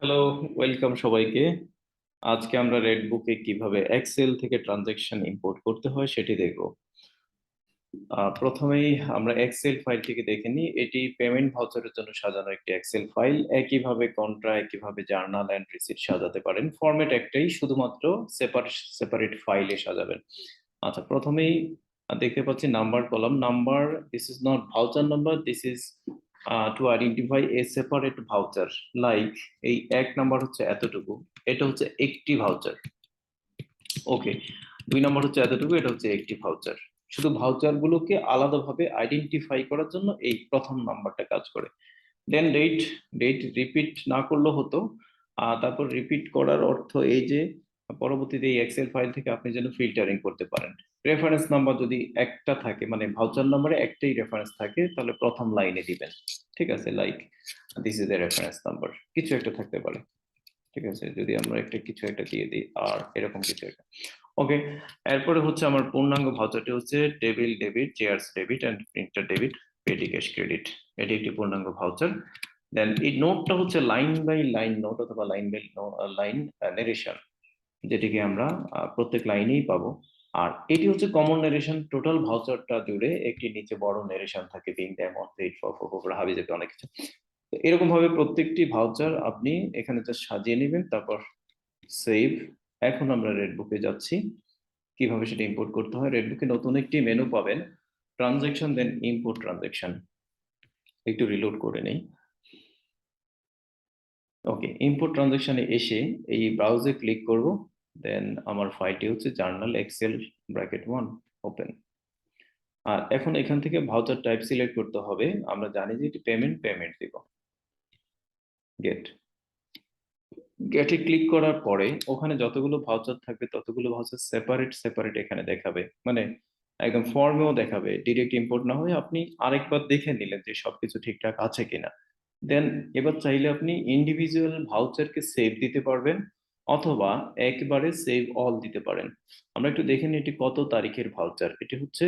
Hello, welcome সবাইকে। আজকে আমরা রেডবুকে কিভাবে এক্সেল থেকে ট্রানজ্যাকশন ইম্পোর্ট করতে হয় সেটি দেখব। প্রথমেই আমরা এক্সেল ফাইলটিকে দেখে নিই। এটি পেমেন্ট ভাউচারের জন্য সাজানো একটি এক্সেল ফাইল। একইভাবে কন্ট্রা, একইভাবে জার্নাল এন্ড রিসিট সাজাতে পারেন। ফরম্যাট একটাই, শুধুমাত্র সেপারেট ফাইলে সাজাবেন। আচ্ছা, প্রথমেই দেখতে পাচ্ছি number column. Number, this is not voucher number, this is to identify a separate voucher. Like এই এক নাম্বার হচ্ছে এতটুকু, এটা হচ্ছে একটি ভাউচার। ওকে, দুই নাম্বার হচ্ছে এতটুকু, এটা হচ্ছে একটি ভাউচার। শুধু ভাউচার গুলোকে আলাদাভাবে আইডেন্টিফাই করার জন্য এই প্রথম নাম্বারটা কাজ করে। দেন ডেট, ডেট রিপিট না করলেও হতো। তারপর রিপিট করার অর্থ এই যে পরবর্তীতে এই এক্সেল ফাইল থেকে আপনি যেন ফিল্টারিং করতে পারেন। রেফারেন্স নাম্বার যদি একটা থাকে, মানে ভাউচার নাম্বারে একটাই রেফারেন্স থাকে, তাহলে প্রথম লাইনে দিবেন। ঠিক আছে, like this is a reference number, কিছু একটা থাকতে পারে। ঠিক আছে, যদি আমরা একটা কিছু একটা দিয়ে দিই আর এরকম কিছু একটা। ওকে, এরপরে হচ্ছে আমার পূর্ণাঙ্গ ভাউচারটি হচ্ছে table debit, chairs debit and printer debit, petty cash credit. এটি একটি পূর্ণাঙ্গ ভাউচার। দেন এই নোটটা হচ্ছে লাইন বাই লাইন নোট অথবা লাইন বাই লাইন নারেশন, যেটিকে আমরা প্রত্যেক লাইনেই পাবো। আর এটি হচ্ছে কমন নারেশন। টোটাল ভাউচারটা জুড়ে একটি নিচে বড় নারেশন থাকে, বিং ড্যাম পেইড ফর হাবি জাবি অনেক কিছু। এরকম ভাবে প্রত্যেকটি ভাউচার আপনি এখানে জাস্ট সাজিয়ে নেবেন, তারপর সেভ। এখন আমরা রেডবুকে যাচ্ছি, কিভাবে সেটা ইম্পোর্ট করতে হয়। রেডবুকে নতুন একটি মেনু পাবেন, ট্রানজ্যাকশন, দেন ইম্পোর্ট ট্রানজ্যাকশন। একটু রিলোড করে নেই। ওকে, ইম্পোর্ট ট্রানজ্যাকশনে এসে এই ব্রাউজে ক্লিক করব। দেন আমার ফাইলটি হচ্ছে জার্নাল এক্সেল ব্র্যাকেট 1 ওপেন। আর এখন এখান থেকে ভাউচার টাইপ সিলেক্ট করতে হবে। আমরা জানি যে এটি পেমেন্ট দিব। গেট, গেটে ক্লিক করার পরে ওখানে যতগুলো ভাউচার থাকবে ততগুলো ভাউচার সেপারেট এখানে দেখাবে, মানে একদম ফর্মেও দেখাবে। ডিরেক্ট ইম্পোর্ট না হয়ে আপনি আরেকবার দেখে নিলেন যে সবকিছু ঠিকঠাক আছে কিনা। দেন এবার চাইলে আপনি ইন্ডিভিজুয়াল ভাউচারকে সেভ দিতে পারবেন, অথবা একবারে সেভ অল দিতে পারেন। আমরা একটু দেখে নিই এটি কত তারিখের ভাউচার। এটি হচ্ছে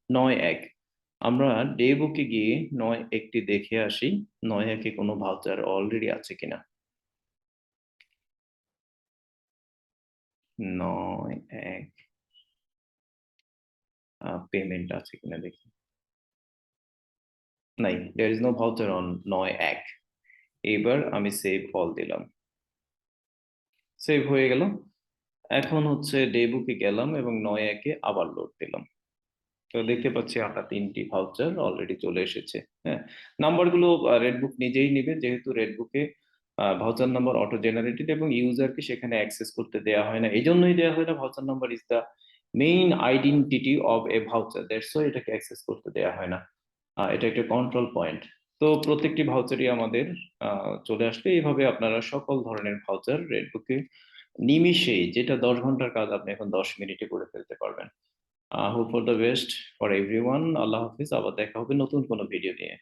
9/1। আমরা ডে বুকে গিয়ে 9/1টি দেখে আসি, 9/1-এ কোনো ভাউচার অলরেডি আছে কিনা। 9/1 পেমেন্ট আছে কিনা দেখি। নাই, there is no voucher on 9/1। এবার আমি সেভ অল দিলাম, সেভ হয়ে গেল। এখন হচ্ছে ডে বুকে গেলাম এবং 9/1-এ আবার লোড দিলাম। তো দেখতে পাচ্ছি আমরা 3টি ভাউচার অলরেডি চলে এসেছে। হ্যাঁ, নাম্বারগুলো রেডবুক নিজেই নিবে, যেহেতু রেডবুকে ভাউচার নাম্বার অটো জেনারেটেড এবং ইউজারকে সেখানে অ্যাক্সেস করতে দেওয়া হয় না। এই জন্যই দেওয়া হয় না, voucher number is the main identity of A voucher, that's why এটাকে অ্যাক্সেস করতে দেওয়া হয় না। এটা একটা কন্ট্রোল পয়েন্ট। তো প্রত্যেকটি ভাউচারই আমাদের চলে আসবে। এইভাবে আপনারা সকল ধরনের ভাউচার রেডবুকে নিমিষেই, যেটা 10 ঘন্টার কাজ আপনি এখন 10 মিনিটে করে ফেলতে পারবেন। Hope for the best for everyone. আল্লাহ হাফিজ, আবার দেখা হবে নতুন কোনো ভিডিও নিয়ে।